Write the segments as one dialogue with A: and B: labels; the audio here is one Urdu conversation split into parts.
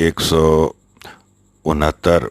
A: 169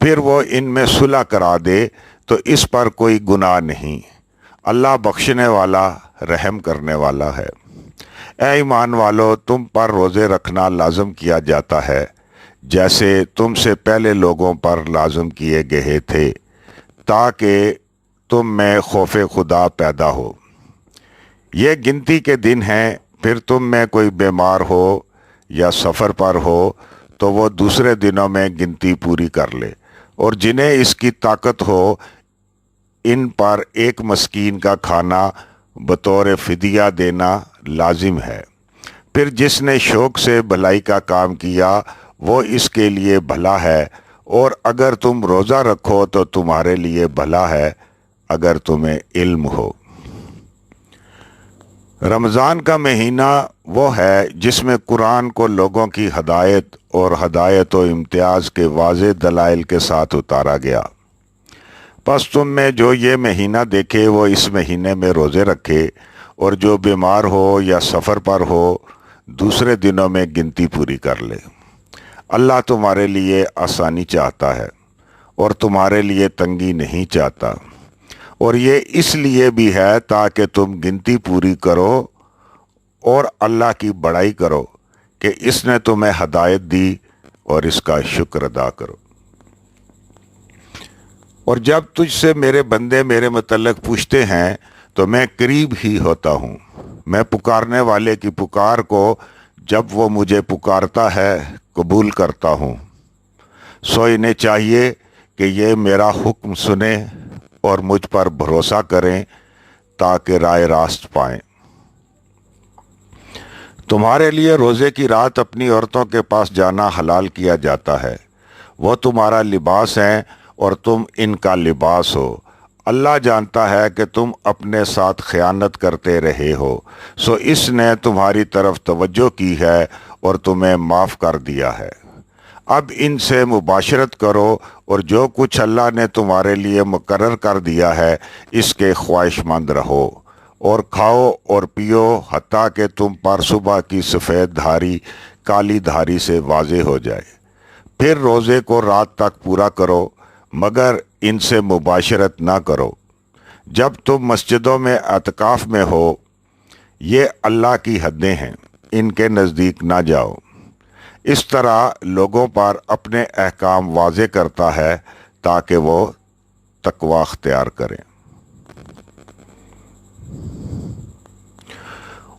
A: پھر وہ ان میں صلح کرا دے تو اس پر کوئی گناہ نہیں۔ اللہ بخشنے والا رحم کرنے والا ہے۔ اے ایمان والو، تم پر روزے رکھنا لازم کیا جاتا ہے جیسے تم سے پہلے لوگوں پر لازم کیے گئے تھے، تاکہ تم میں خوف خدا پیدا ہو۔ یہ گنتی کے دن ہیں، پھر تم میں کوئی بیمار ہو یا سفر پر ہو تو وہ دوسرے دنوں میں گنتی پوری کر لے، اور جنہیں اس کی طاقت ہو ان پر ایک مسکین کا کھانا بطور فدیہ دینا لازم ہے۔ پھر جس نے شوق سے بھلائی کا کام کیا وہ اس کے لیے بھلا ہے، اور اگر تم روزہ رکھو تو تمہارے لیے بھلا ہے اگر تمہیں علم ہو۔ رمضان کا مہینہ وہ ہے جس میں قرآن کو لوگوں کی ہدایت اور ہدایت و امتیاز کے واضح دلائل کے ساتھ اتارا گیا۔ پس تم میں جو یہ مہینہ دیکھے وہ اس مہینے میں روزے رکھے، اور جو بیمار ہو یا سفر پر ہو دوسرے دنوں میں گنتی پوری کر لے۔ اللہ تمہارے لیے آسانی چاہتا ہے اور تمہارے لیے تنگی نہیں چاہتا، اور یہ اس لیے بھی ہے تاکہ تم گنتی پوری کرو اور اللہ کی بڑائی کرو کہ اس نے تمہیں ہدایت دی، اور اس کا شکر ادا کرو۔ اور جب تجھ سے میرے بندے میرے متعلق پوچھتے ہیں تو میں قریب ہی ہوتا ہوں۔ میں پکارنے والے کی پکار کو جب وہ مجھے پکارتا ہے قبول کرتا ہوں۔ سو انہیں چاہیے کہ یہ میرا حکم سنیں اور مجھ پر بھروسہ کریں تاکہ رائے راست پائیں۔ تمہارے لیے روزے کی رات اپنی عورتوں کے پاس جانا حلال کیا جاتا ہے، وہ تمہارا لباس ہیں اور تم ان کا لباس ہو۔ اللہ جانتا ہے کہ تم اپنے ساتھ خیانت کرتے رہے ہو، سو اس نے تمہاری طرف توجہ کی ہے اور تمہیں معاف کر دیا ہے۔ اب ان سے مباشرت کرو، اور جو کچھ اللہ نے تمہارے لیے مقرر کر دیا ہے اس کے خواہش مند رہو، اور کھاؤ اور پیو حتیٰ کہ تم پر صبح کی سفید دھاری کالی دھاری سے واضح ہو جائے۔ پھر روزے کو رات تک پورا کرو، مگر ان سے مباشرت نہ کرو جب تم مسجدوں میں اعتکاف میں ہو۔ یہ اللہ کی حدیں ہیں، ان کے نزدیک نہ جاؤ۔ اس طرح لوگوں پر اپنے احکام واضح کرتا ہے تاکہ وہ تقوی اختیار کریں۔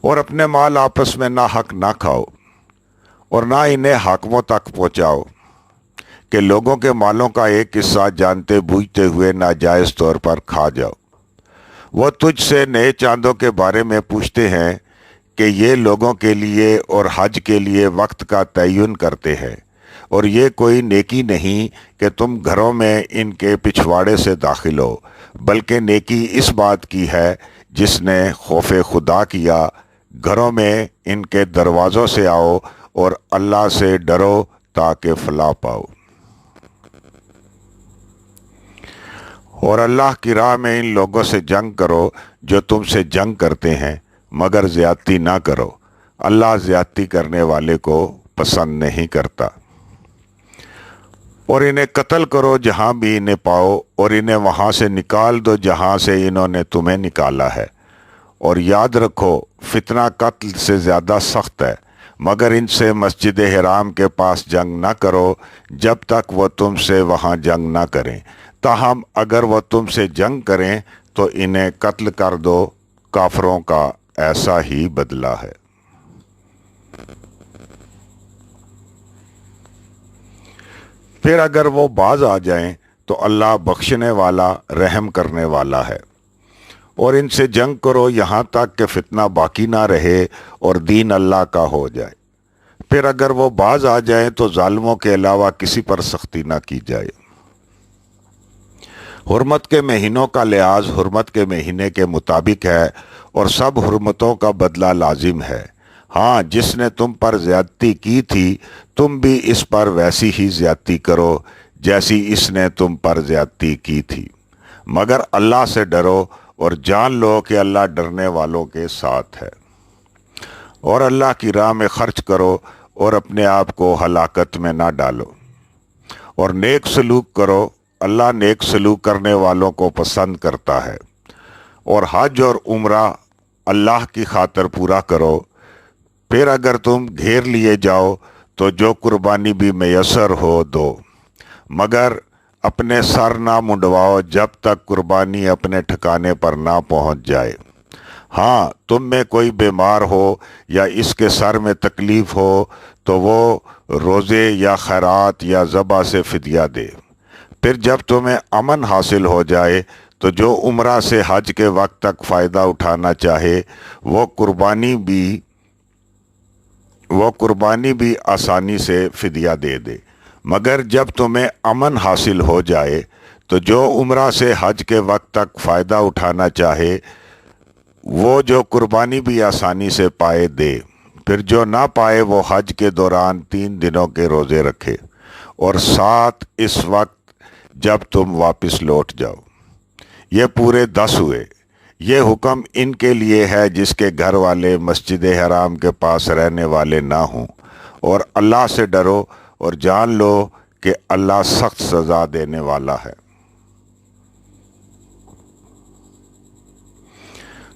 A: اور اپنے مال آپس میں ناحق نہ کھاؤ، اور نہ انہیں حاکموں تک پہنچاؤ کہ لوگوں کے مالوں کا ایک حصہ جانتے بوجھتے ہوئے ناجائز طور پر کھا جاؤ۔ وہ تجھ سے نئے چاندوں کے بارے میں پوچھتے ہیں کہ یہ لوگوں کے لیے اور حج کے لیے وقت کا تعین کرتے ہیں، اور یہ کوئی نیکی نہیں کہ تم گھروں میں ان کے پچھواڑے سے داخل ہو، بلکہ نیکی اس بات کی ہے جس نے خوف خدا کیا۔ گھروں میں ان کے دروازوں سے آؤ اور اللہ سے ڈرو تاکہ فلاح پاؤ۔ اور اللہ کی راہ میں ان لوگوں سے جنگ کرو جو تم سے جنگ کرتے ہیں، مگر زیادتی نہ کرو، اللہ زیادتی کرنے والے کو پسند نہیں کرتا۔ اور انہیں قتل کرو جہاں بھی انہیں پاؤ، اور انہیں وہاں سے نکال دو جہاں سے انہوں نے تمہیں نکالا ہے۔ اور یاد رکھو فتنہ قتل سے زیادہ سخت ہے، مگر ان سے مسجد حرام کے پاس جنگ نہ کرو جب تک وہ تم سے وہاں جنگ نہ کریں۔ تاہم اگر وہ تم سے جنگ کریں تو انہیں قتل کر دو، کافروں کا ایسا ہی بدلہ ہے۔ پھر اگر وہ باز آ جائیں تو اللہ بخشنے والا رحم کرنے والا ہے۔ اور ان سے جنگ کرو یہاں تک کہ فتنہ باقی نہ رہے اور دین اللہ کا ہو جائے۔ پھر اگر وہ باز آ جائیں تو ظالموں کے علاوہ کسی پر سختی نہ کی جائے۔ حرمت کے مہینوں کا لحاظ حرمت کے مہینے کے مطابق ہے، اور سب حرمتوں کا بدلہ لازم ہے۔ ہاں، جس نے تم پر زیادتی کی تھی تم بھی اس پر ویسی ہی زیادتی کرو جیسی اس نے تم پر زیادتی کی تھی، مگر اللہ سے ڈرو اور جان لو کہ اللہ ڈرنے والوں کے ساتھ ہے۔ اور اللہ کی راہ میں خرچ کرو اور اپنے آپ کو ہلاکت میں نہ ڈالو۔ اور نیک سلوک کرو، اللہ نیک سلوک کرنے والوں کو پسند کرتا ہے۔ اور حج اور عمرہ اللہ کی خاطر پورا کرو۔ پھر اگر تم گھیر لیے جاؤ تو جو قربانی بھی میسر ہو دو، مگر اپنے سر نہ منڈواؤ جب تک قربانی اپنے ٹھکانے پر نہ پہنچ جائے۔ ہاں، تم میں کوئی بیمار ہو یا اس کے سر میں تکلیف ہو تو وہ روزے یا خیرات یا ذبح سے فدیہ دے۔ پھر جب تمہیں امن حاصل ہو جائے تو جو عمرہ سے حج کے وقت تک فائدہ اٹھانا چاہے وہ قربانی بھی آسانی سے فدیہ دے دے۔ مگر جب تمہیں امن حاصل ہو جائے تو جو عمرہ سے حج کے وقت تک فائدہ اٹھانا چاہے وہ جو قربانی بھی آسانی سے پائے دے۔ پھر جو نہ پائے وہ حج کے دوران 3 دنوں کے روزے رکھے، اور ساتھ اس وقت جب تم واپس لوٹ جاؤ۔ یہ پورے 10 ہوئے۔ یہ حکم ان کے لیے ہے جس کے گھر والے مسجد حرام کے پاس رہنے والے نہ ہوں، اور اللہ سے ڈرو اور جان لو کہ اللہ سخت سزا دینے والا ہے۔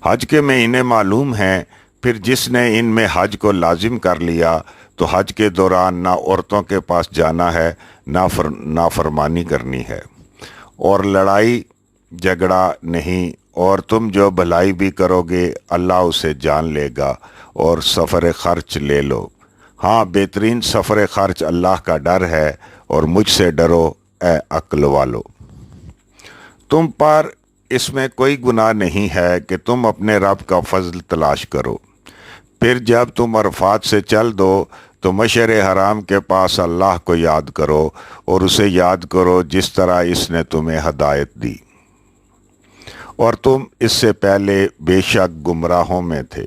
A: حج کے مہینے معلوم ہیں، پھر جس نے ان میں حج کو لازم کر لیا تو حج کے دوران نہ عورتوں کے پاس جانا ہے، نہ فرمانی کرنی ہے، اور لڑائی جھگڑا نہیں، اور تم جو بھلائی بھی کرو گے اللہ اسے جان لے گا، اور سفر خرچ لے لو۔ ہاں، بہترین سفر خرچ اللہ کا ڈر ہے، اور مجھ سے ڈرو اے عقل والو۔ تم پر اس میں کوئی گناہ نہیں ہے کہ تم اپنے رب کا فضل تلاش کرو۔ پھر جب تم عرفات سے چل دو تو مشعر حرام کے پاس اللہ کو یاد کرو، اور اسے یاد کرو جس طرح اس نے تمہیں ہدایت دی، اور تم اس سے پہلے بے شک گمراہوں میں تھے۔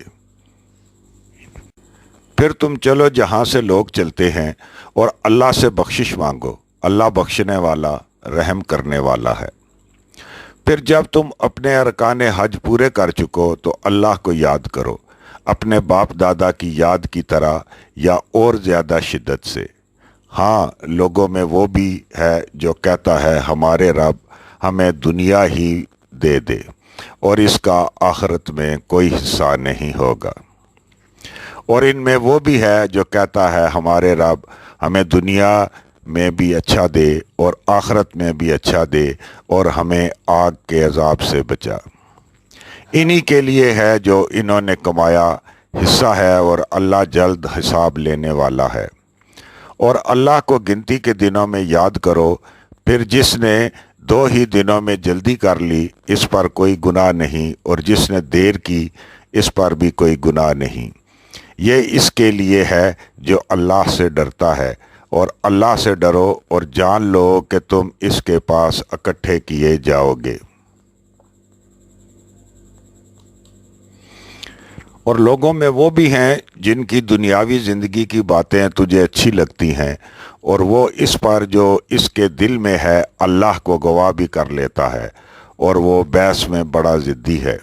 A: پھر تم چلو جہاں سے لوگ چلتے ہیں، اور اللہ سے بخشش مانگو، اللہ بخشنے والا رحم کرنے والا ہے۔ پھر جب تم اپنے ارکان حج پورے کر چکو تو اللہ کو یاد کرو، اپنے باپ دادا کی یاد کی طرح یا اور زیادہ شدت سے۔ ہاں، لوگوں میں وہ بھی ہے جو کہتا ہے ہمارے رب ہمیں دنیا ہی دے دے اور اس کا آخرت میں کوئی حصہ نہیں ہوگا، اور ان میں وہ بھی ہے جو کہتا ہے ہمارے رب ہمیں دنیا میں بھی اچھا دے اور آخرت میں بھی اچھا دے اور ہمیں آگ کے عذاب سے بچا۔ انہی کے لیے ہے جو انہوں نے کمایا حصہ ہے، اور اللہ جلد حساب لینے والا ہے۔ اور اللہ کو گنتی کے دنوں میں یاد کرو، پھر جس نے 2 ہی دنوں میں جلدی کر لی اس پر کوئی گناہ نہیں، اور جس نے دیر کی اس پر بھی کوئی گناہ نہیں۔ یہ اس کے لیے ہے جو اللہ سے ڈرتا ہے، اور اللہ سے ڈرو اور جان لو کہ تم اس کے پاس اکٹھے کیے جاؤ گے۔ اور لوگوں میں وہ بھی ہیں جن کی دنیاوی زندگی کی باتیں تجھے اچھی لگتی ہیں، اور وہ اس پر جو اس کے دل میں ہے اللہ کو گواہ بھی کر لیتا ہے، اور وہ بحث میں بڑا ضدی ہے۔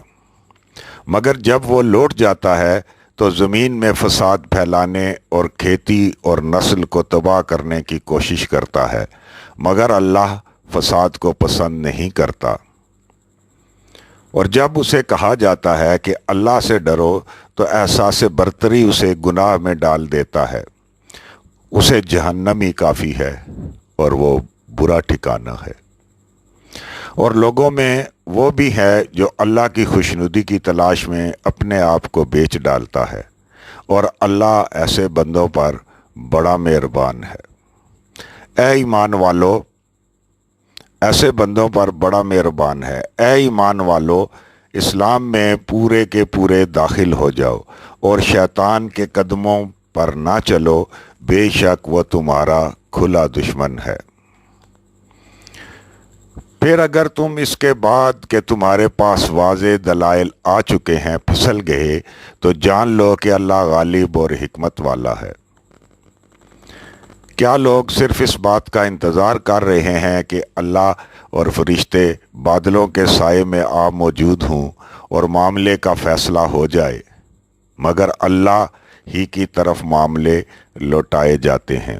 A: مگر جب وہ لوٹ جاتا ہے تو زمین میں فساد پھیلانے اور کھیتی اور نسل کو تباہ کرنے کی کوشش کرتا ہے، مگر اللہ فساد کو پسند نہیں کرتا۔ اور جب اسے کہا جاتا ہے کہ اللہ سے ڈرو تو احساس برتری اسے گناہ میں ڈال دیتا ہے۔ اسے جہنم ہی کافی ہے اور وہ برا ٹھکانہ ہے۔ اور لوگوں میں وہ بھی ہے جو اللہ کی خوشنودی کی تلاش میں اپنے آپ کو بیچ ڈالتا ہے، اور اللہ ایسے بندوں پر بڑا مہربان ہے۔ اے ایمان والو، ایسے بندوں پر بڑا مہربان ہے۔ اے ایمان والو، اسلام میں پورے کے پورے داخل ہو جاؤ اور شیطان کے قدموں پر نہ چلو، بے شک وہ تمہارا کھلا دشمن ہے۔ پھر اگر تم اس کے بعد کہ تمہارے پاس واضح دلائل آ چکے ہیں پھسل گئے تو جان لو کہ اللہ غالب اور حکمت والا ہے۔ کیا لوگ صرف اس بات کا انتظار کر رہے ہیں کہ اللہ اور فرشتے بادلوں کے سائے میں آ موجود ہوں اور معاملے کا فیصلہ ہو جائے؟ مگر اللہ ہی کی طرف معاملے لوٹائے جاتے ہیں۔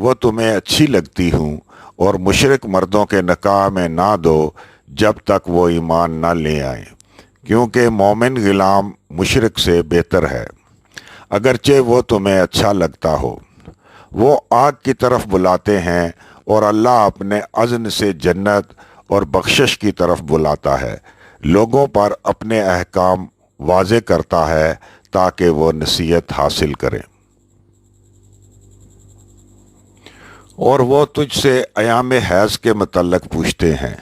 A: وہ تمہیں اچھی لگتی ہوں اور مشرک مردوں کے نکاح میں نہ دو جب تک وہ ایمان نہ لے آئیں، کیونکہ مومن غلام مشرک سے بہتر ہے، اگرچہ وہ تمہیں اچھا لگتا ہو۔ وہ آگ کی طرف بلاتے ہیں اور اللہ اپنے اذن سے جنت اور بخشش کی طرف بلاتا ہے، لوگوں پر اپنے احکام واضح کرتا ہے تاکہ وہ نصیحت حاصل کریں۔ اور وہ تجھ سے ایام حیض کے متعلق پوچھتے ہیں،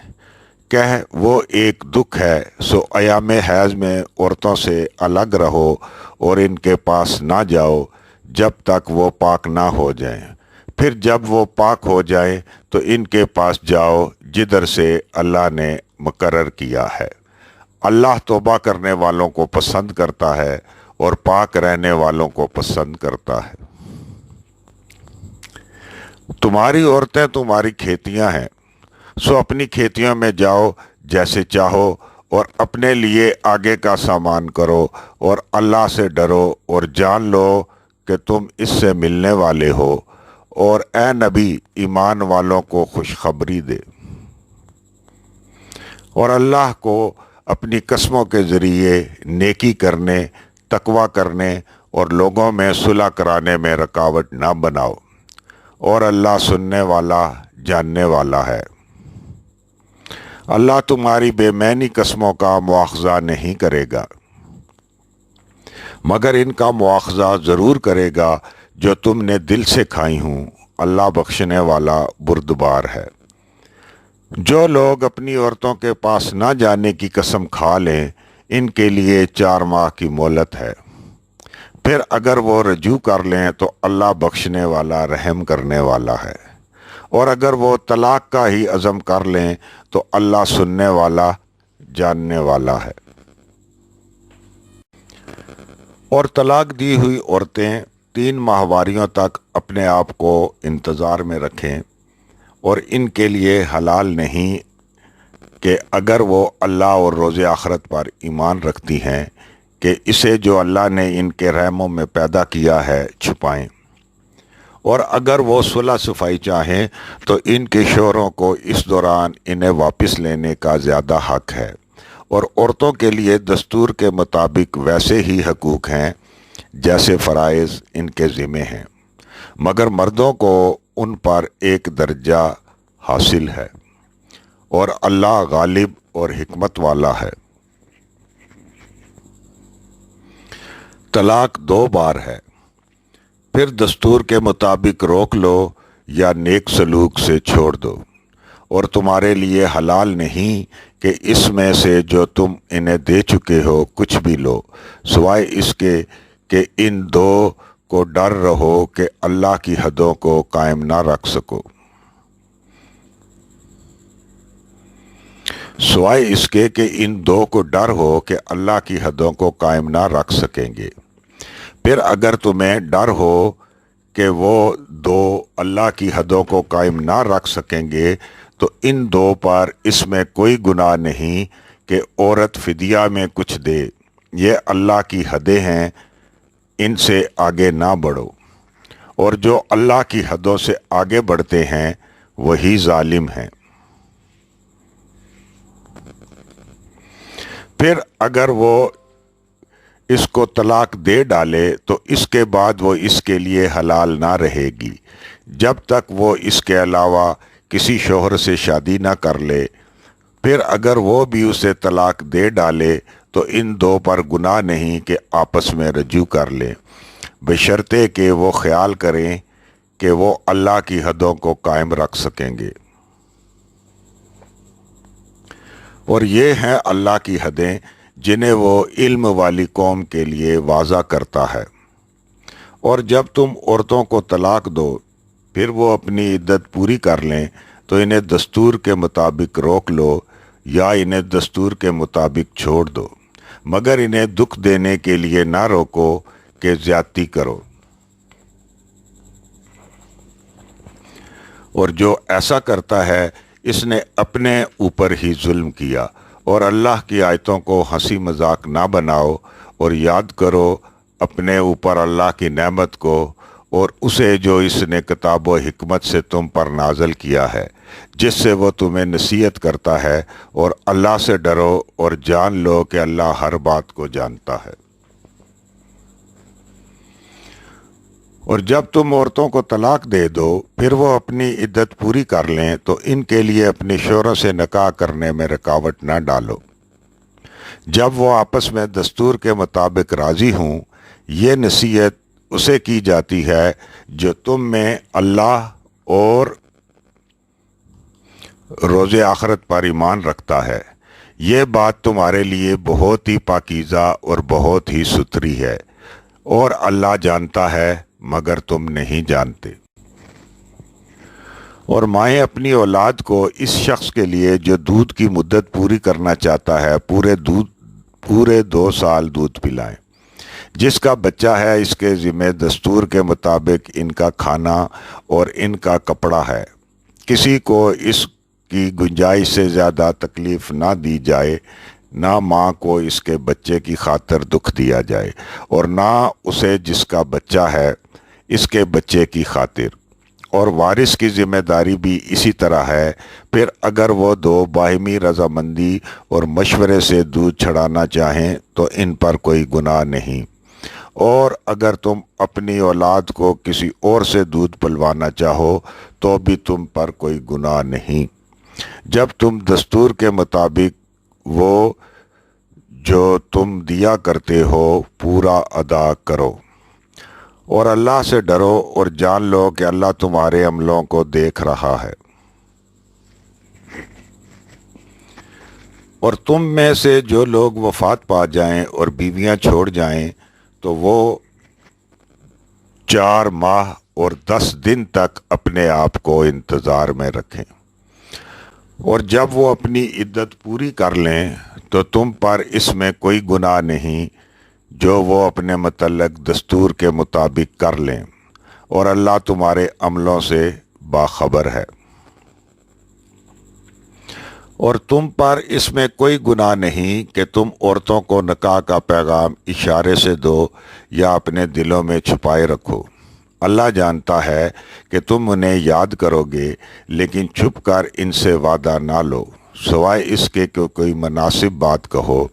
A: کہہ وہ ایک دکھ ہے، سو ایام حیض میں عورتوں سے الگ رہو اور ان کے پاس نہ جاؤ جب تک وہ پاک نہ ہو جائیں، پھر جب وہ پاک ہو جائیں تو ان کے پاس جاؤ جدھر سے اللہ نے مقرر کیا ہے۔ اللہ توبہ کرنے والوں کو پسند کرتا ہے اور پاک رہنے والوں کو پسند کرتا ہے۔ تمہاری عورتیں تمہاری کھیتیاں ہیں، سو اپنی کھیتیوں میں جاؤ جیسے چاہو اور اپنے لیے آگے کا سامان کرو اور اللہ سے ڈرو اور جان لو کہ تم اس سے ملنے والے ہو، اور اے نبی ایمان والوں کو خوشخبری دے۔ اور اللہ کو اپنی قسموں کے ذریعے نیکی کرنے، تقوی کرنے اور لوگوں میں صلح کرانے میں رکاوٹ نہ بناؤ، اور اللہ سننے والا جاننے والا ہے۔ اللہ تمہاری بے معنی قسموں کا مواخذہ نہیں کرے گا، مگر ان کا مواخذہ ضرور کرے گا جو تم نے دل سے کھائی ہوں، اللہ بخشنے والا بردبار ہے۔ جو لوگ اپنی عورتوں کے پاس نہ جانے کی قسم کھا لیں، ان کے لیے 4 ماہ کی مہلت ہے، پھر اگر وہ رجوع کر لیں تو اللہ بخشنے والا رحم کرنے والا ہے، اور اگر وہ طلاق کا ہی عزم کر لیں تو اللہ سننے والا جاننے والا ہے۔ اور طلاق دی ہوئی عورتیں 3 ماہواریوں تک اپنے آپ کو انتظار میں رکھیں، اور ان کے لیے حلال نہیں کہ اگر وہ اللہ اور روز آخرت پر ایمان رکھتی ہیں کہ اسے جو اللہ نے ان کے رحموں میں پیدا کیا ہے چھپائیں، اور اگر وہ صلح صفائی چاہیں تو ان کے شوہروں کو اس دوران انہیں واپس لینے کا زیادہ حق ہے، اور عورتوں کے لیے دستور کے مطابق ویسے ہی حقوق ہیں جیسے فرائض ان کے ذمہ ہیں، مگر مردوں کو ان پر ایک درجہ حاصل ہے، اور اللہ غالب اور حکمت والا ہے۔ طلاق 2 بار ہے، پھر دستور کے مطابق روک لو یا نیک سلوک سے چھوڑ دو، اور تمہارے لیے حلال نہیں کہ اس میں سے جو تم انہیں دے چکے ہو کچھ بھی لو، سوائے اس کے کہ ان 2 کو ڈر رہو کہ اللہ کی حدوں کو قائم نہ رکھ سکو، سوائے اس کے کہ ان 2 کو ڈر ہو کہ اللہ کی حدوں کو قائم نہ رکھ سکیں گے۔ پھر اگر تمہیں ڈر ہو کہ وہ 2 اللہ کی حدوں کو قائم نہ رکھ سکیں گے تو ان 2 پر اس میں کوئی گناہ نہیں کہ عورت فدیہ میں کچھ دے، یہ اللہ کی حدیں ہیں، ان سے آگے نہ بڑھو، اور جو اللہ کی حدوں سے آگے بڑھتے ہیں وہی ظالم ہیں۔ پھر اگر وہ اس کو طلاق دے ڈالے تو اس کے بعد وہ اس کے لیے حلال نہ رہے گی جب تک وہ اس کے علاوہ کسی شوہر سے شادی نہ کر لے۔ پھر اگر وہ بھی اسے طلاق دے ڈالے تو ان 2 پر گناہ نہیں کہ آپس میں رجوع کر لیں، بشرطے کہ وہ خیال کریں کہ وہ اللہ کی حدوں کو قائم رکھ سکیں گے، اور یہ ہیں اللہ کی حدیں جنہیں وہ علم والی قوم کے لیے واضح کرتا ہے۔ اور جب تم عورتوں کو طلاق دو پھر وہ اپنی عدت پوری کر لیں تو انہیں دستور کے مطابق روک لو یا انہیں دستور کے مطابق چھوڑ دو، مگر انہیں دکھ دینے کے لیے نہ روکو کہ زیادتی کرو، اور جو ایسا کرتا ہے اس نے اپنے اوپر ہی ظلم کیا۔ اور اللہ کی آیتوں کو ہنسی مذاق نہ بناؤ، اور یاد کرو اپنے اوپر اللہ کی نعمت کو اور اسے جو اس نے کتاب و حکمت سے تم پر نازل کیا ہے، جس سے وہ تمہیں نصیحت کرتا ہے، اور اللہ سے ڈرو اور جان لو کہ اللہ ہر بات کو جانتا ہے۔ اور جب تم عورتوں کو طلاق دے دو پھر وہ اپنی عدت پوری کر لیں تو ان کے لیے اپنے شوہروں سے نکاح کرنے میں رکاوٹ نہ ڈالو جب وہ آپس میں دستور کے مطابق راضی ہوں۔ یہ نصیحت اسے کی جاتی ہے جو تم میں اللہ اور روز آخرت پر ایمان رکھتا ہے۔ یہ بات تمہارے لیے بہت ہی پاکیزہ اور بہت ہی ستھری ہے، اور اللہ جانتا ہے مگر تم نہیں جانتے۔ اور مائیں اپنی اولاد کو اس شخص کے لیے جو دودھ کی مدت پوری کرنا چاہتا ہے پورے 2 سال دودھ پلائیں۔ جس کا بچہ ہے اس کے ذمہ دستور کے مطابق ان کا کھانا اور ان کا کپڑا ہے۔ کسی کو اس کی گنجائش سے زیادہ تکلیف نہ دی جائے، نہ ماں کو اس کے بچے کی خاطر دکھ دیا جائے، اور نہ اسے جس کا بچہ ہے اس کے بچے کی خاطر۔ اور وارث کی ذمہ داری بھی اسی طرح ہے۔ پھر اگر وہ 2 باہمی رضامندی اور مشورے سے دودھ چھڑانا چاہیں تو ان پر کوئی گناہ نہیں۔ اور اگر تم اپنی اولاد کو کسی اور سے دودھ پلوانا چاہو تو بھی تم پر کوئی گناہ نہیں، جب تم دستور کے مطابق وہ جو تم دیا کرتے ہو پورا ادا کرو۔ اور اللہ سے ڈرو اور جان لو کہ اللہ تمہارے عملوں کو دیکھ رہا ہے۔ اور تم میں سے جو لوگ وفات پا جائیں اور بیویاں چھوڑ جائیں تو وہ 4 ماہ اور 10 دن تک اپنے آپ کو انتظار میں رکھیں۔ اور جب وہ اپنی عدت پوری کر لیں تو تم پر اس میں کوئی گناہ نہیں جو وہ اپنے متعلق دستور کے مطابق کر لیں، اور اللہ تمہارے عملوں سے باخبر ہے۔ اور تم پر اس میں کوئی گناہ نہیں کہ تم عورتوں کو نکاح کا پیغام اشارے سے دو یا اپنے دلوں میں چھپائے رکھو۔ اللہ جانتا ہے کہ تم انہیں یاد کرو گے، لیکن چھپ کر ان سے وعدہ نہ لو سوائے اس کے کہ کوئی مناسب بات کہو،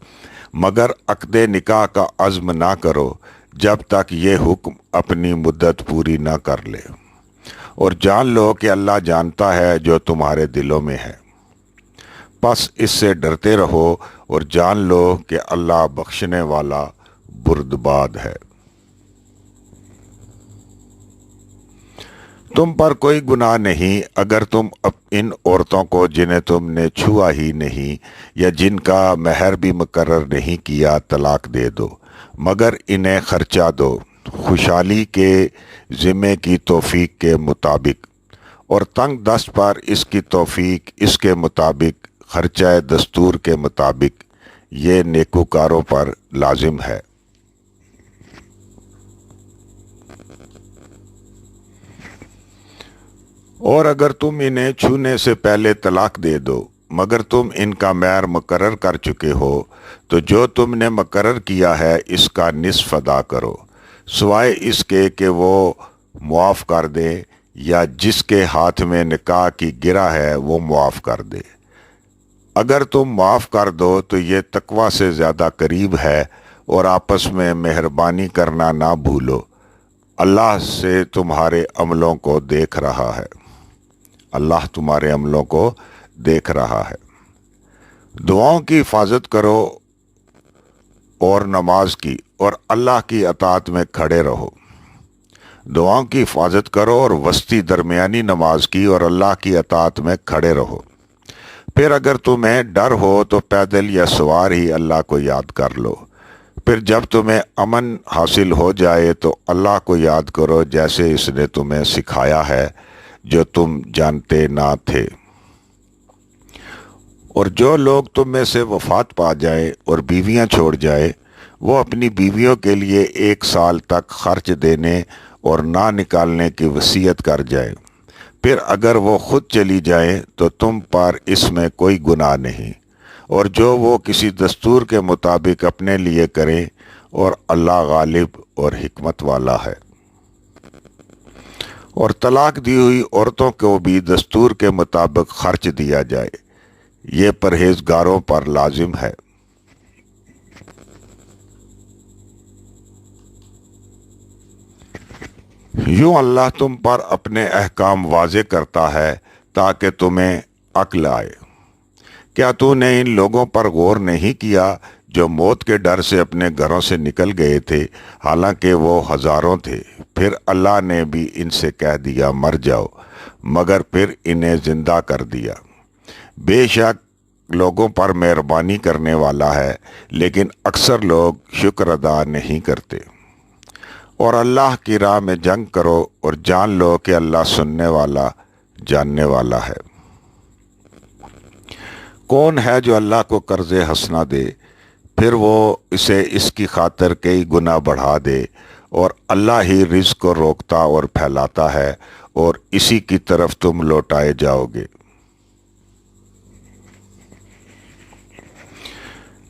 A: مگر عقد نکاح کا عزم نہ کرو جب تک یہ حکم اپنی مدت پوری نہ کر لے۔ اور جان لو کہ اللہ جانتا ہے جو تمہارے دلوں میں ہے، پس اس سے ڈرتے رہو اور جان لو کہ اللہ بخشنے والا بردبار ہے۔ تم پر کوئی گناہ نہیں اگر تم ان عورتوں کو جنہیں تم نے چھوا ہی نہیں یا جن کا مہر بھی مقرر نہیں کیا طلاق دے دو، مگر انہیں خرچہ دو خوشحالی کے ذمے کی توفیق کے مطابق، اور تنگ دست پر اس کی توفیق اس کے مطابق خرچہ دستور کے مطابق، یہ نیکوکاروں پر لازم ہے۔ اور اگر تم انہیں چھونے سے پہلے طلاق دے دو مگر تم ان کا مہر مقرر کر چکے ہو تو جو تم نے مقرر کیا ہے اس کا نصف ادا کرو، سوائے اس کے کہ وہ معاف کر دے یا جس کے ہاتھ میں نکاح کی گرہ ہے وہ معاف کر دے۔ اگر تم معاف کر دو تو یہ تقوی سے زیادہ قریب ہے، اور آپس میں مہربانی کرنا نہ بھولو، اللہ سے تمہارے عملوں کو دیکھ رہا ہے۔ اللہ تمہارے عملوں کو دیکھ رہا ہے۔ دعاؤں کی حفاظت کرو اور نماز کی، اور اللہ کی اطاعت میں کھڑے رہو۔ دعاؤں کی حفاظت کرو اور وسطی درمیانی نماز کی، اور اللہ کی اطاعت میں کھڑے رہو۔ پھر اگر تمہیں ڈر ہو تو پیدل یا سوار ہی اللہ کو یاد کر لو۔ پھر جب تمہیں امن حاصل ہو جائے تو اللہ کو یاد کرو جیسے اس نے تمہیں سکھایا ہے جو تم جانتے نہ تھے۔ اور جو لوگ تم میں سے وفات پا جائیں اور بیویاں چھوڑ جائیں وہ اپنی بیویوں کے لیے 1 سال تک خرچ دینے اور نہ نکالنے کی وصیت کر جائیں۔ پھر اگر وہ خود چلی جائیں تو تم پر اس میں کوئی گناہ نہیں، اور جو وہ کسی دستور کے مطابق اپنے لیے کریں، اور اللہ غالب اور حکمت والا ہے۔ اور طلاق دی ہوئی عورتوں کو بھی دستور کے مطابق خرچ دیا جائے، یہ پرہیزگاروں پر لازم ہے۔ یوں اللہ تم پر اپنے احکام واضح کرتا ہے تاکہ تمہیں عقل آئے۔ کیا تو نے ان لوگوں پر غور نہیں کیا جو موت کے ڈر سے اپنے گھروں سے نکل گئے تھے، حالانکہ وہ ہزاروں تھے؟ پھر اللہ نے بھی ان سے کہہ دیا مر جاؤ، مگر پھر انہیں زندہ کر دیا۔ بے شک لوگوں پر مہربانی کرنے والا ہے، لیکن اکثر لوگ شکر ادا نہیں کرتے۔ اور اللہ کی راہ میں جنگ کرو اور جان لو کہ اللہ سننے والا جاننے والا ہے۔ کون ہے جو اللہ کو قرض حسنہ دے پھر وہ اسے اس کی خاطر کئی گنا بڑھا دے؟ اور اللہ ہی رزق کو روکتا اور پھیلاتا ہے، اور اسی کی طرف تم لوٹائے جاؤ گے۔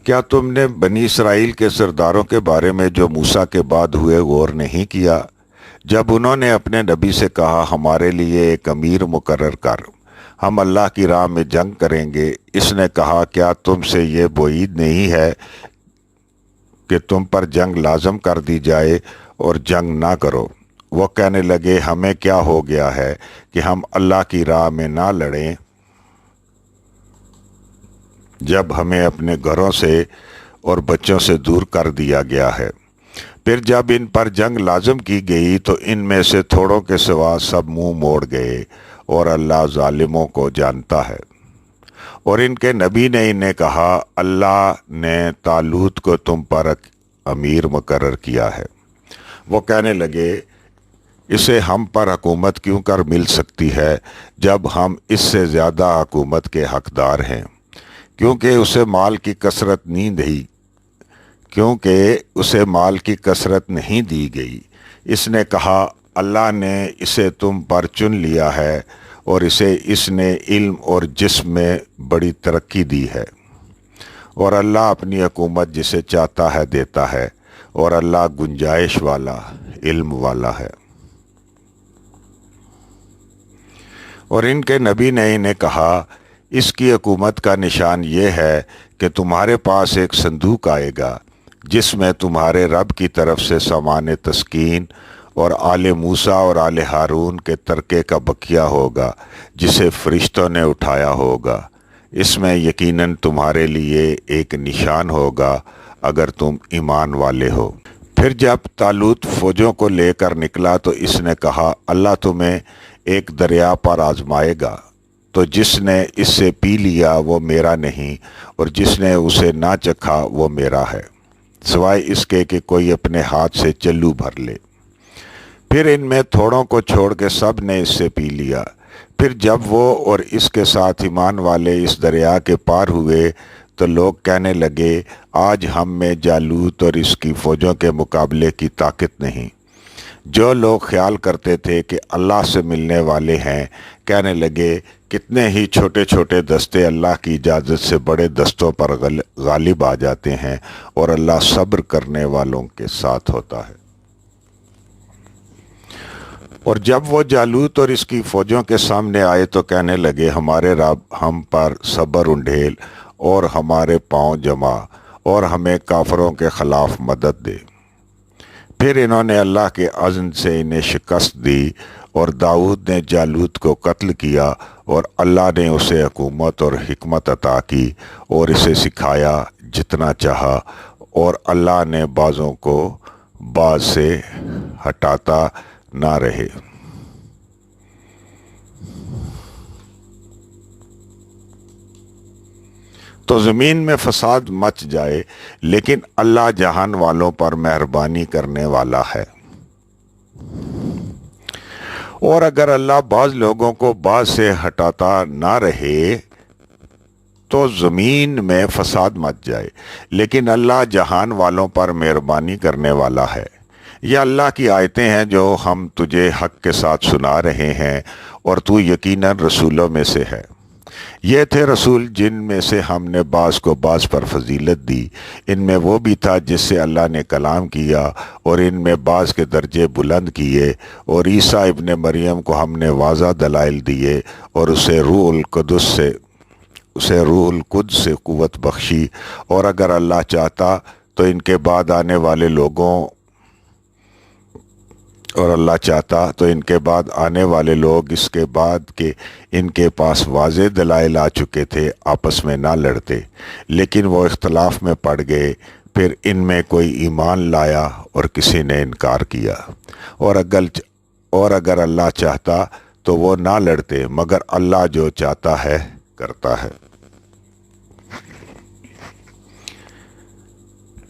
A: کیا تم نے بنی اسرائیل کے سرداروں کے بارے میں جو موسیٰ کے بعد ہوئے غور نہیں کیا؟ جب انہوں نے اپنے نبی سے کہا ہمارے لیے ایک امیر مقرر کر، ہم اللہ کی راہ میں جنگ کریں گے، اس نے کہا کیا تم سے یہ بعید نہیں ہے کہ تم پر جنگ لازم کر دی جائے اور جنگ نہ کرو؟ وہ کہنے لگے ہمیں کیا ہو گیا ہے کہ ہم اللہ کی راہ میں نہ لڑیں جب ہمیں اپنے گھروں سے اور بچوں سے دور کر دیا گیا ہے۔ پھر جب ان پر جنگ لازم کی گئی تو ان میں سے تھوڑوں کے سوا سب منہ موڑ گئے، اور اللہ ظالموں کو جانتا ہے۔ اور ان کے نبی نے انہیں کہا اللہ نے طالوت کو تم پر امیر مقرر کیا ہے۔ وہ کہنے لگے اسے ہم پر حکومت کیوں کر مل سکتی ہے جب ہم اس سے زیادہ حکومت کے حقدار ہیں؟ کیونکہ اسے مال کی کثرت نہیں دی گئی۔ اس نے کہا اللہ نے اسے تم پر چن لیا ہے، اور اس نے علم اور جسم میں بڑی ترقی دی ہے، اور اللہ اپنی حکومت جسے چاہتا ہے دیتا ہے، اور اللہ گنجائش والا علم والا ہے۔ اور ان کے نبی نے انہیں کہا اس کی حکومت کا نشان یہ ہے کہ تمہارے پاس ایک صندوق آئے گا جس میں تمہارے رب کی طرف سے سامان تسکین اور آل موسیٰ اور آل ہارون کے ترکے کا بقیہ ہوگا جسے فرشتوں نے اٹھایا ہوگا۔ اس میں یقیناً تمہارے لیے ایک نشان ہوگا اگر تم ایمان والے ہو۔ پھر جب طالوت فوجوں کو لے کر نکلا تو اس نے کہا اللہ تمہیں ایک دریا پر آزمائے گا، تو جس نے اس سے پی لیا وہ میرا نہیں، اور جس نے اسے نہ چکھا وہ میرا ہے، سوائے اس کے کہ کوئی اپنے ہاتھ سے چلو بھر لے۔ پھر ان میں تھوڑوں کو چھوڑ کے سب نے اس سے پی لیا۔ پھر جب وہ اور اس کے ساتھ ایمان والے اس دریا کے پار ہوئے تو لوگ کہنے لگے آج ہم میں جالوت اور اس کی فوجوں کے مقابلے کی طاقت نہیں۔ جو لوگ خیال کرتے تھے کہ اللہ سے ملنے والے ہیں کہنے لگے کتنے ہی چھوٹے چھوٹے دستے اللہ کی اجازت سے بڑے دستوں پر غالب آ جاتے ہیں، اور اللہ صبر کرنے والوں کے ساتھ ہوتا ہے۔ اور جب وہ جالوت اور اس کی فوجوں کے سامنے آئے تو کہنے لگے ہمارے رب ہم پر صبر انڈھیل اور ہمارے پاؤں جما، اور ہمیں کافروں کے خلاف مدد دے۔ پھر انہوں نے اللہ کے عزم سے انہیں شکست دی، اور داؤد نے جالوت کو قتل کیا، اور اللہ نے اسے حکومت اور حکمت عطا کی اور اسے سکھایا جتنا چاہا، اور اللہ نے بعضوں کو بعض سے ہٹاتا نہ رہے۔ تو زمین میں فساد مچ جائے، لیکن اللہ جہان والوں پر مہربانی کرنے والا ہے۔ اور اگر اللہ بعض لوگوں کو بعض سے ہٹاتا نہ رہے تو زمین میں فساد مچ جائے، لیکن اللہ جہان والوں پر مہربانی کرنے والا ہے۔ یہ اللہ کی آیتیں ہیں جو ہم تجھے حق کے ساتھ سنا رہے ہیں، اور تو یقیناً رسولوں میں سے ہے۔ یہ تھے رسول جن میں سے ہم نے بعض کو بعض پر فضیلت دی، ان میں وہ بھی تھا جس سے اللہ نے کلام کیا، اور ان میں بعض کے درجے بلند کیے، اور عیسیٰ ابن مریم کو ہم نے واضح دلائل دیے، اور اسے روح القدس سے قوت بخشی، اور اگر اللہ چاہتا تو ان کے بعد آنے والے لوگ اس کے بعد کہ ان کے پاس واضح دلائل آ چکے تھے آپس میں نہ لڑتے، لیکن وہ اختلاف میں پڑ گئے، پھر ان میں کوئی ایمان لایا اور کسی نے انکار کیا، اور اگر اللہ چاہتا تو وہ نہ لڑتے، مگر اللہ جو چاہتا ہے کرتا ہے۔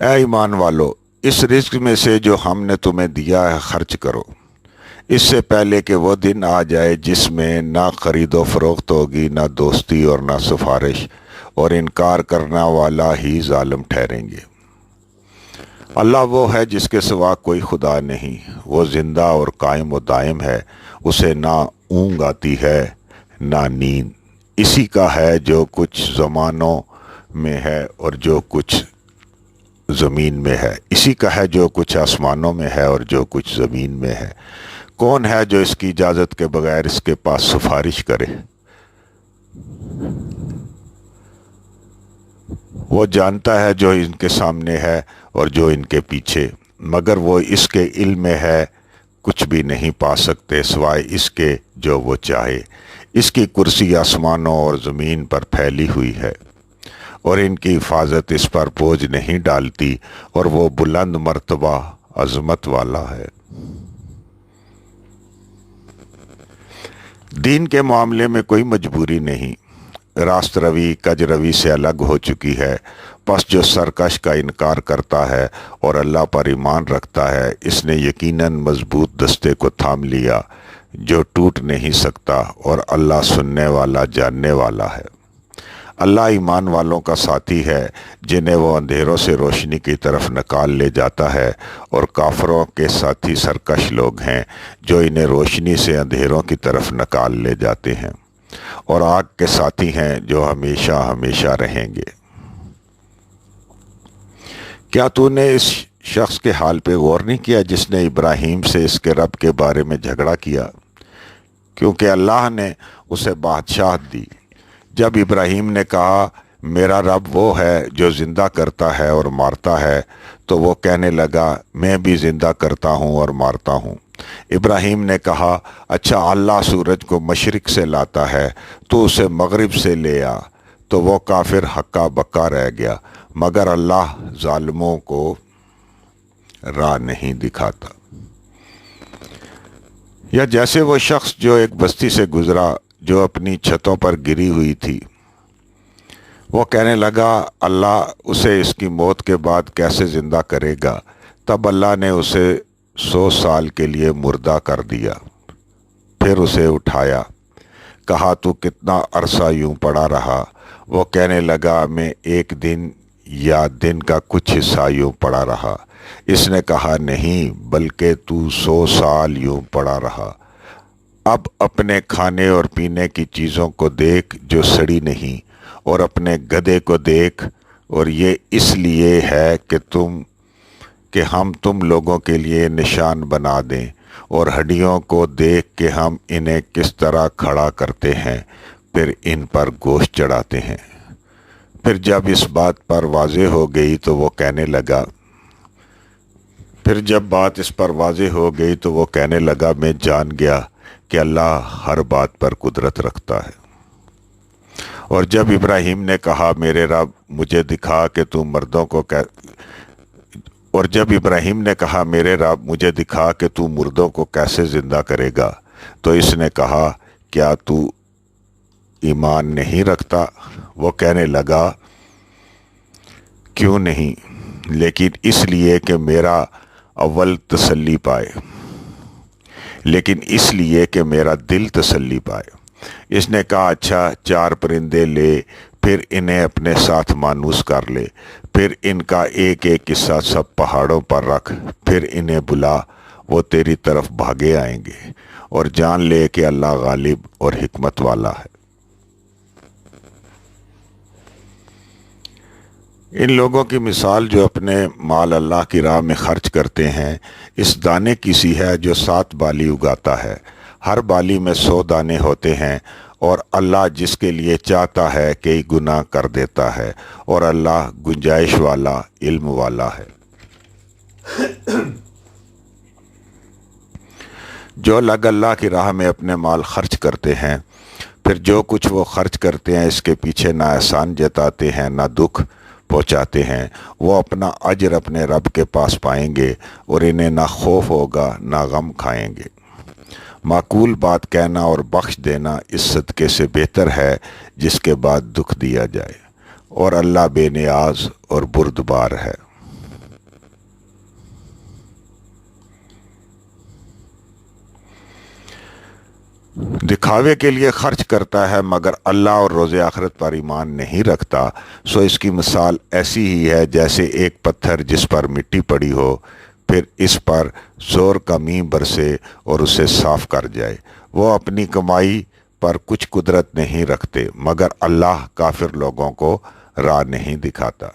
A: اے ایمان والو، اس رزق میں سے جو ہم نے تمہیں دیا ہے خرچ کرو، اس سے پہلے کہ وہ دن آ جائے جس میں نہ خرید و فروخت ہوگی، نہ دوستی اور نہ سفارش، اور انکار کرنا والا ہی ظالم ٹھہریں گے۔ اللہ وہ ہے جس کے سوا کوئی خدا نہیں، وہ زندہ اور قائم و دائم ہے، اسے نہ اونگ آتی ہے نہ نیند۔ اسی کا ہے جو کچھ زمانوں میں ہے اور جو کچھ زمین میں ہے، اسی کا ہے جو کچھ آسمانوں میں ہے اور جو کچھ زمین میں ہے۔ کون ہے جو اس کی اجازت کے بغیر اس کے پاس سفارش کرے؟ وہ جانتا ہے جو ان کے سامنے ہے اور جو ان کے پیچھے، مگر وہ اس کے علم میں ہے کچھ بھی نہیں پا سکتے سوائے اس کے جو وہ چاہے۔ اس کی کرسی آسمانوں اور زمین پر پھیلی ہوئی ہے، اور ان کی حفاظت اس پر بوجھ نہیں ڈالتی، اور وہ بلند مرتبہ عظمت والا ہے۔ دین کے معاملے میں کوئی مجبوری نہیں، راست روی کج روی سے الگ ہو چکی ہے، پس جو سرکش کا انکار کرتا ہے اور اللہ پر ایمان رکھتا ہے، اس نے یقیناً مضبوط دستے کو تھام لیا جو ٹوٹ نہیں سکتا، اور اللہ سننے والا جاننے والا ہے۔ اللہ ایمان والوں کا ساتھی ہے جنہیں وہ اندھیروں سے روشنی کی طرف نکال لے جاتا ہے، اور کافروں کے ساتھی سرکش لوگ ہیں جو انہیں روشنی سے اندھیروں کی طرف نکال لے جاتے ہیں، اور آگ کے ساتھی ہیں جو ہمیشہ ہمیشہ رہیں گے۔ کیا تو نے اس شخص کے حال پہ غور نہیں کیا جس نے ابراہیم سے اس کے رب کے بارے میں جھگڑا کیا؟ کیونکہ اللہ نے اسے بادشاہت دی۔ جب ابراہیم نے کہا میرا رب وہ ہے جو زندہ کرتا ہے اور مارتا ہے، تو وہ کہنے لگا میں بھی زندہ کرتا ہوں اور مارتا ہوں۔ ابراہیم نے کہا اچھا اللہ سورج کو مشرق سے لاتا ہے تو اسے مغرب سے لے آ، تو وہ کافر ہکا بکا رہ گیا، مگر اللہ ظالموں کو راہ نہیں دکھاتا۔ یا جیسے وہ شخص جو ایک بستی سے گزرا جو اپنی چھتوں پر گری ہوئی تھی، وہ کہنے لگا اللہ اسے اس کی موت کے بعد کیسے زندہ کرے گا؟ تب اللہ نے اسے 100 سال کے لیے مردہ کر دیا، پھر اسے اٹھایا، کہا تو کتنا عرصہ یوں پڑا رہا؟ وہ کہنے لگا میں ایک دن یا دن کا کچھ حصہ یوں پڑا رہا۔ اس نے کہا نہیں، بلکہ تو 100 سال یوں پڑا رہا۔ اب اپنے کھانے اور پینے کی چیزوں کو دیکھ جو سڑی نہیں، اور اپنے گدھے کو دیکھ، اور یہ اس لیے ہے کہ ہم تم لوگوں کے لیے نشان بنا دیں، اور ہڈیوں کو دیکھ کہ ہم انہیں کس طرح کھڑا کرتے ہیں، پھر ان پر گوشت چڑھاتے ہیں۔ پھر جب اس بات پر واضح ہو گئی تو وہ کہنے لگا میں جان گیا کہ اللہ ہر بات پر قدرت رکھتا ہے۔ اور جب ابراہیم نے کہا میرے رب مجھے دکھا کہ تو مردوں کو کیسے زندہ کرے گا، تو اس نے کہا کیا تو ایمان نہیں رکھتا؟ وہ کہنے لگا کیوں نہیں، لیکن اس لیے کہ میرا دل تسلی پائے۔ اس نے کہا اچھا 4 پرندے لے، پھر انہیں اپنے ساتھ مانوس کر لے، پھر ان کا ایک ایک حصہ سب پہاڑوں پر رکھ، پھر انہیں بلا، وہ تیری طرف بھاگے آئیں گے، اور جان لے کہ اللہ غالب اور حکمت والا ہے۔ ان لوگوں کی مثال جو اپنے مال اللہ کی راہ میں خرچ کرتے ہیں اس دانے کی سی ہے جو 7 بالی اگاتا ہے، ہر بالی میں 100 دانے ہوتے ہیں، اور اللہ جس کے لیے چاہتا ہے کئی گنا کر دیتا ہے، اور اللہ گنجائش والا، علم والا ہے۔ جو لوگ اللہ کی راہ میں اپنے مال خرچ کرتے ہیں، پھر جو کچھ وہ خرچ کرتے ہیں اس کے پیچھے نہ احسان جتاتے ہیں نہ دکھ پہنچاتے ہیں، وہ اپنا اجر اپنے رب کے پاس پائیں گے، اور انہیں نہ خوف ہوگا نہ غم کھائیں گے۔ معقول بات کہنا اور بخش دینا اس صدقے سے بہتر ہے جس کے بعد دکھ دیا جائے، اور اللہ بے نیاز اور بردبار ہے۔ دکھاوے کے لیے خرچ کرتا ہے مگر اللہ اور روز آخرت پر ایمان نہیں رکھتا، سو اس کی مثال ایسی ہی ہے جیسے ایک پتھر جس پر مٹی پڑی ہو، پھر اس پر زور کا مینہ برسے اور اسے صاف کر جائے۔ وہ اپنی کمائی پر کچھ قدرت نہیں رکھتے مگر اللہ کافر لوگوں کو راہ نہیں دکھاتا۔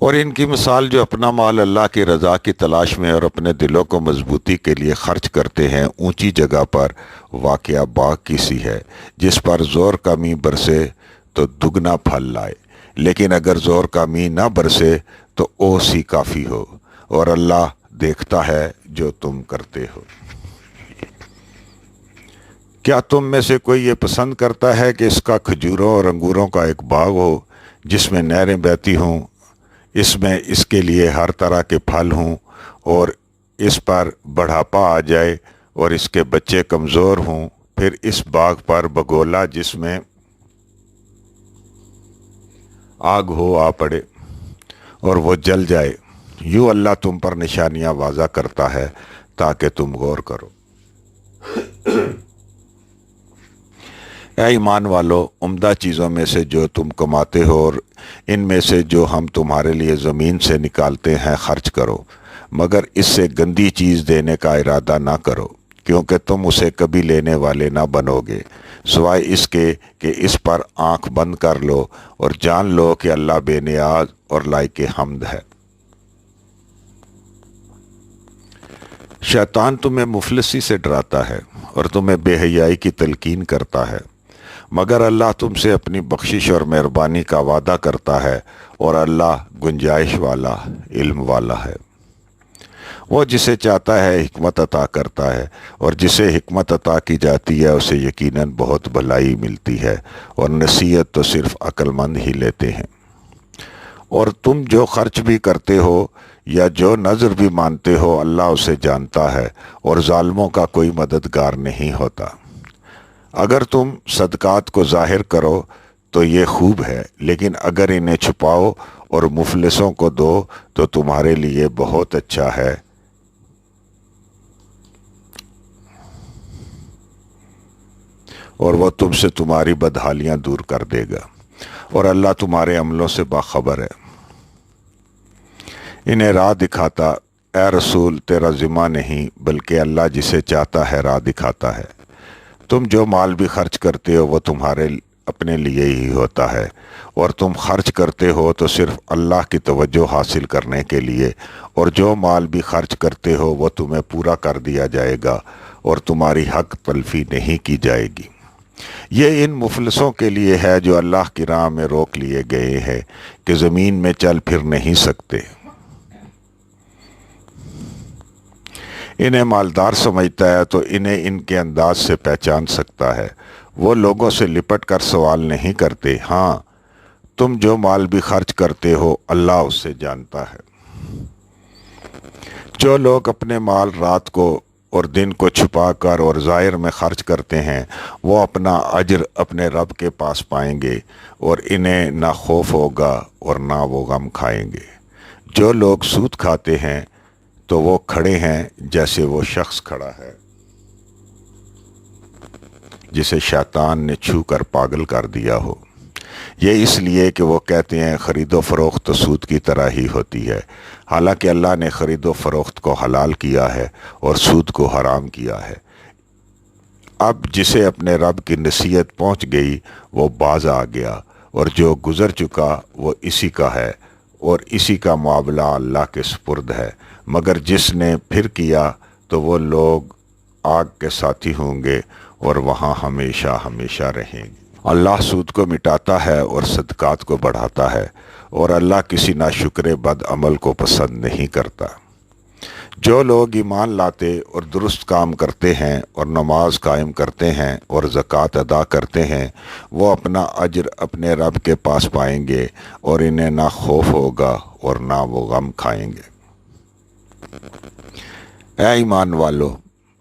A: اور ان کی مثال جو اپنا مال اللہ کی رضا کی تلاش میں اور اپنے دلوں کو مضبوطی کے لیے خرچ کرتے ہیں اونچی جگہ پر واقع باغ کی سی ہے، جس پر زور کا مینہ برسے تو دگنا پھل لائے، لیکن اگر زور کا مینہ نہ برسے تو اوس ہی کافی ہو، اور اللہ دیکھتا ہے جو تم کرتے ہو۔ کیا تم میں سے کوئی یہ پسند کرتا ہے کہ اس کا کھجوروں اور انگوروں کا ایک باغ ہو جس میں نہریں بہتی ہوں، اس میں اس کے لیے ہر طرح کے پھل ہوں، اور اس پر بڑھاپا آ جائے اور اس کے بچے کمزور ہوں، پھر اس باغ پر بگولا جس میں آگ ہو آ پڑے اور وہ جل جائے؟ یوں اللہ تم پر نشانیاں واضح کرتا ہے تاکہ تم غور کرو۔ اے ایمان والو، عمدہ چیزوں میں سے جو تم کماتے ہو اور ان میں سے جو ہم تمہارے لیے زمین سے نکالتے ہیں خرچ کرو، مگر اس سے گندی چیز دینے کا ارادہ نہ کرو، کیونکہ تم اسے کبھی لینے والے نہ بنو گے، سوائے اس کے کہ اس پر آنکھ بند کر لو اور جان لو کہ اللہ بے نیاز اور لائق حمد ہے۔ شیطان تمہیں مفلسی سے ڈراتا ہے اور تمہیں بے حیائی کی تلقین کرتا ہے، مگر اللہ تم سے اپنی بخشش اور مہربانی کا وعدہ کرتا ہے، اور اللہ گنجائش والا، علم والا ہے۔ وہ جسے چاہتا ہے حکمت عطا کرتا ہے، اور جسے حکمت عطا کی جاتی ہے اسے یقیناً بہت بھلائی ملتی ہے، اور نصیحت تو صرف عقل مند ہی لیتے ہیں۔ اور تم جو خرچ بھی کرتے ہو یا جو نذر بھی مانتے ہو اللہ اسے جانتا ہے، اور ظالموں کا کوئی مددگار نہیں ہوتا۔ اگر تم صدقات کو ظاہر کرو تو یہ خوب ہے، لیکن اگر انہیں چھپاؤ اور مفلسوں کو دو تو تمہارے لیے بہت اچھا ہے، اور وہ تم سے تمہاری بدحالیاں دور کر دے گا، اور اللہ تمہارے عملوں سے باخبر ہے۔ انہیں راہ دکھاتا، اے رسول تیرا ذمہ نہیں بلکہ اللہ جسے چاہتا ہے راہ دکھاتا ہے۔ تم جو مال بھی خرچ کرتے ہو وہ تمہارے اپنے لیے ہی ہوتا ہے، اور تم خرچ کرتے ہو تو صرف اللہ کی توجہ حاصل کرنے کے لیے، اور جو مال بھی خرچ کرتے ہو وہ تمہیں پورا کر دیا جائے گا اور تمہاری حق تلفی نہیں کی جائے گی۔ یہ ان مفلسوں کے لیے ہے جو اللہ کی راہ میں روک لیے گئے ہیں کہ زمین میں چل پھر نہیں سکتے۔ انہیں مالدار سمجھتا ہے تو انہیں ان کے انداز سے پہچان سکتا ہے۔ وہ لوگوں سے لپٹ کر سوال نہیں کرتے، ہاں تم جو مال بھی خرچ کرتے ہو اللہ اس سے جانتا ہے۔ جو لوگ اپنے مال رات کو اور دن کو چھپا کر اور ظاہر میں خرچ کرتے ہیں وہ اپنا اجر اپنے رب کے پاس پائیں گے، اور انہیں نہ خوف ہوگا اور نہ وہ غم کھائیں گے۔ جو لوگ سود کھاتے ہیں تو وہ کھڑے ہیں جیسے وہ شخص کھڑا ہے جسے شیطان نے چھو کر پاگل کر دیا ہو۔ یہ اس لیے کہ وہ کہتے ہیں خرید و فروخت تو سود کی طرح ہی ہوتی ہے، حالانکہ اللہ نے خرید و فروخت کو حلال کیا ہے اور سود کو حرام کیا ہے۔ اب جسے اپنے رب کی نصیحت پہنچ گئی وہ باز آ گیا، اور جو گزر چکا وہ اسی کا ہے، اور اسی کا معاملہ اللہ کے سپرد ہے۔ مگر جس نے پھر کیا تو وہ لوگ آگ کے ساتھی ہوں گے اور وہاں ہمیشہ ہمیشہ رہیں گے۔ اللہ سود کو مٹاتا ہے اور صدقات کو بڑھاتا ہے، اور اللہ کسی ناشکر بد عمل کو پسند نہیں کرتا۔ جو لوگ ایمان لاتے اور درست کام کرتے ہیں اور نماز قائم کرتے ہیں اور زکوٰۃ ادا کرتے ہیں، وہ اپنا اجر اپنے رب کے پاس پائیں گے، اور انہیں نہ خوف ہوگا اور نہ وہ غم کھائیں گے۔ اے ایمان والو،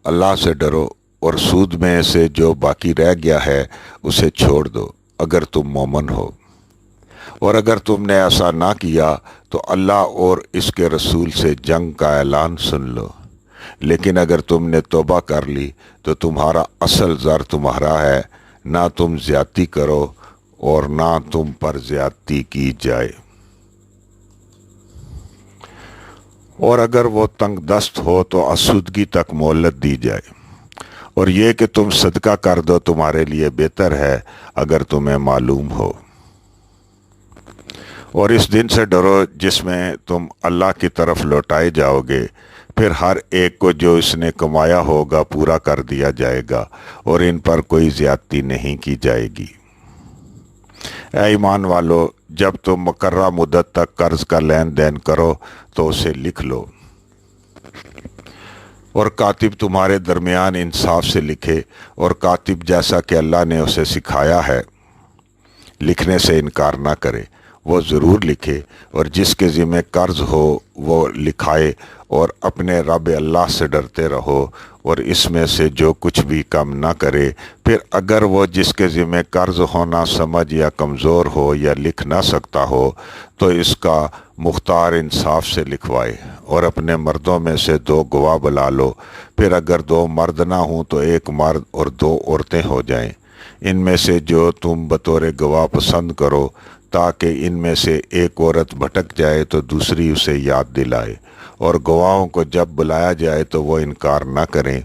A: اللہ سے ڈرو اور سود میں سے جو باقی رہ گیا ہے اسے چھوڑ دو اگر تم مومن ہو، اور اگر تم نے ایسا نہ کیا تو اللہ اور اس کے رسول سے جنگ کا اعلان سن لو۔ لیکن اگر تم نے توبہ کر لی تو تمہارا اصل زر تمہارا ہے، نہ تم زیادتی کرو اور نہ تم پر زیادتی کی جائے۔ اور اگر وہ تنگ دست ہو تو آسودگی تک مہلت دی جائے، اور یہ کہ تم صدقہ کر دو تمہارے لیے بہتر ہے اگر تمہیں معلوم ہو۔ اور اس دن سے ڈرو جس میں تم اللہ کی طرف لوٹائے جاؤ گے، پھر ہر ایک کو جو اس نے کمایا ہوگا پورا کر دیا جائے گا، اور ان پر کوئی زیادتی نہیں کی جائے گی۔ اے ایمان والو، جب تم مقررہ مدت تک قرض کا لین دین کرو تو اسے لکھ لو، اور کاتب تمہارے درمیان انصاف سے لکھے، اور کاتب جیسا کہ اللہ نے اسے سکھایا ہے لکھنے سے انکار نہ کرے، وہ ضرور لکھے، اور جس کے ذمہ قرض ہو وہ لکھائے، اور اپنے رب اللہ سے ڈرتے رہو، اور اس میں سے جو کچھ بھی کم نہ کرے۔ پھر اگر وہ جس کے ذمہ قرض ہونا سمجھ یا کمزور ہو یا لکھ نہ سکتا ہو تو اس کا مختار انصاف سے لکھوائے، اور اپنے مردوں میں سے 2 گواہ بلا لو۔ پھر اگر 2 مرد نہ ہوں تو 1 مرد اور 2 عورتیں ہو جائیں، ان میں سے جو تم بطور گواہ پسند کرو، تاکہ ان میں سے ایک عورت بھٹک جائے تو دوسری اسے یاد دلائے۔ اور گواہوں کو جب بلایا جائے تو وہ انکار نہ کریں،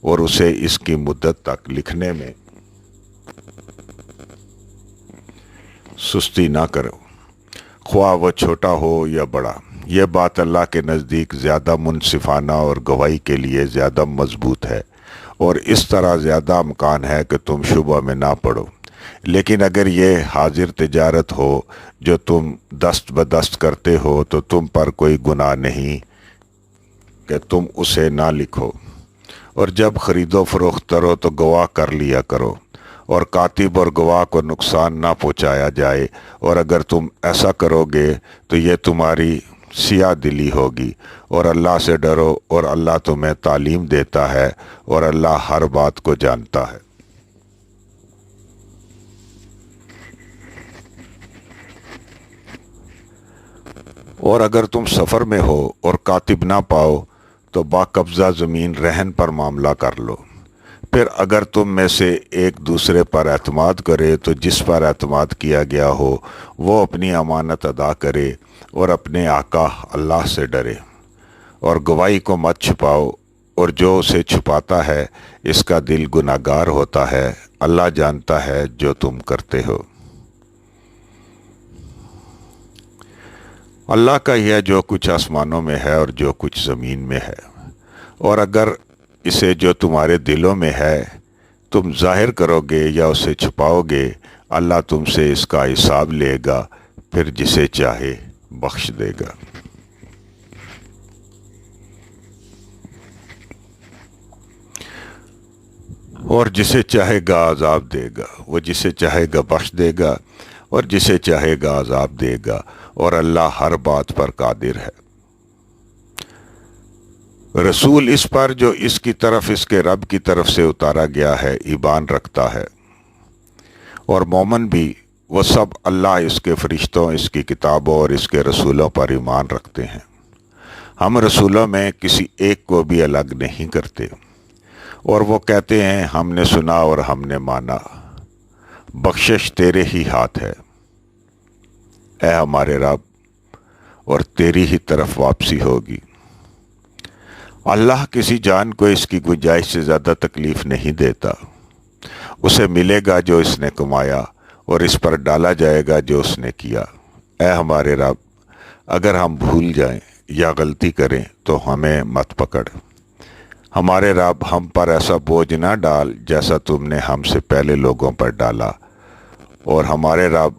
A: اور اسے اس کی مدت تک لکھنے میں سستی نہ کرو، خواہ وہ چھوٹا ہو یا بڑا۔ یہ بات اللہ کے نزدیک زیادہ منصفانہ اور گواہی کے لیے زیادہ مضبوط ہے، اور اس طرح زیادہ امکان ہے کہ تم شبہ میں نہ پڑو۔ لیکن اگر یہ حاضر تجارت ہو جو تم دست بدست کرتے ہو تو تم پر کوئی گناہ نہیں کہ تم اسے نہ لکھو، اور جب خرید و فروخت کرو تو گواہ کر لیا کرو، اور کاتب اور گواہ کو نقصان نہ پہنچایا جائے۔ اور اگر تم ایسا کرو گے تو یہ تمہاری سیاہ دلی ہوگی، اور اللہ سے ڈرو، اور اللہ تمہیں تعلیم دیتا ہے، اور اللہ ہر بات کو جانتا ہے۔ اور اگر تم سفر میں ہو اور کاتب نہ پاؤ تو باقبضہ زمین رہن پر معاملہ کر لو۔ پھر اگر تم میں سے ایک دوسرے پر اعتماد کرے تو جس پر اعتماد کیا گیا ہو وہ اپنی امانت ادا کرے، اور اپنے آقا اللہ سے ڈرے۔ اور گواہی کو مت چھپاؤ، اور جو اسے چھپاتا ہے اس کا دل گناہگار ہوتا ہے۔ اللہ جانتا ہے جو تم کرتے ہو۔ اللہ کا ہی ہے جو کچھ آسمانوں میں ہے اور جو کچھ زمین میں ہے، اور اگر اسے جو تمہارے دلوں میں ہے تم ظاہر کرو گے یا اسے چھپاؤ گے، اللہ تم سے اس کا حساب لے گا، پھر جسے چاہے بخش دے گا۔ اور جسے چاہے گا عذاب دے گا، وہ جسے چاہے گا بخش دے گا، اور جسے چاہے گا عذاب دے گا، اور اللہ ہر بات پر قادر ہے۔ رسول اس پر جو اس کی طرف اس کے رب کی طرف سے اتارا گیا ہے ایمان رکھتا ہے، اور مومن بھی، وہ سب اللہ، اس کے فرشتوں، اس کی کتابوں اور اس کے رسولوں پر ایمان رکھتے ہیں۔ ہم رسولوں میں کسی ایک کو بھی الگ نہیں کرتے، اور وہ کہتے ہیں ہم نے سنا اور ہم نے مانا، بخشش تیرے ہی ہاتھ ہے اے ہمارے رب، اور تیری ہی طرف واپسی ہوگی۔ اللہ کسی جان کو اس کی گنجائش سے زیادہ تکلیف نہیں دیتا، اسے ملے گا جو اس نے کمایا اور اس پر ڈالا جائے گا جو اس نے کیا۔ اے ہمارے رب، اگر ہم بھول جائیں یا غلطی کریں تو ہمیں مت پکڑ۔ ہمارے رب، ہم پر ایسا بوجھ نہ ڈال جیسا تم نے ہم سے پہلے لوگوں پر ڈالا، اور ہمارے رب،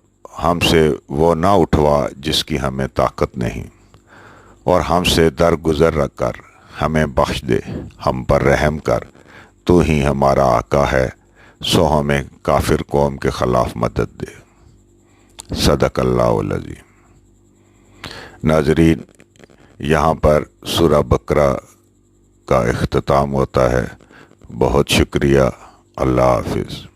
A: ہم سے وہ نہ اٹھوا جس کی ہمیں طاقت نہیں، اور ہم سے درگزر رکھ کر ہمیں بخش دے، ہم پر رحم کر۔ تو ہی ہمارا آقا ہے، سو ہمیں کافر قوم کے خلاف مدد دے۔ صدق اللہ العظیم۔ ناظرین، یہاں پر سورہ بقرہ کا اختتام ہوتا ہے۔ بہت شکریہ۔ اللہ حافظ۔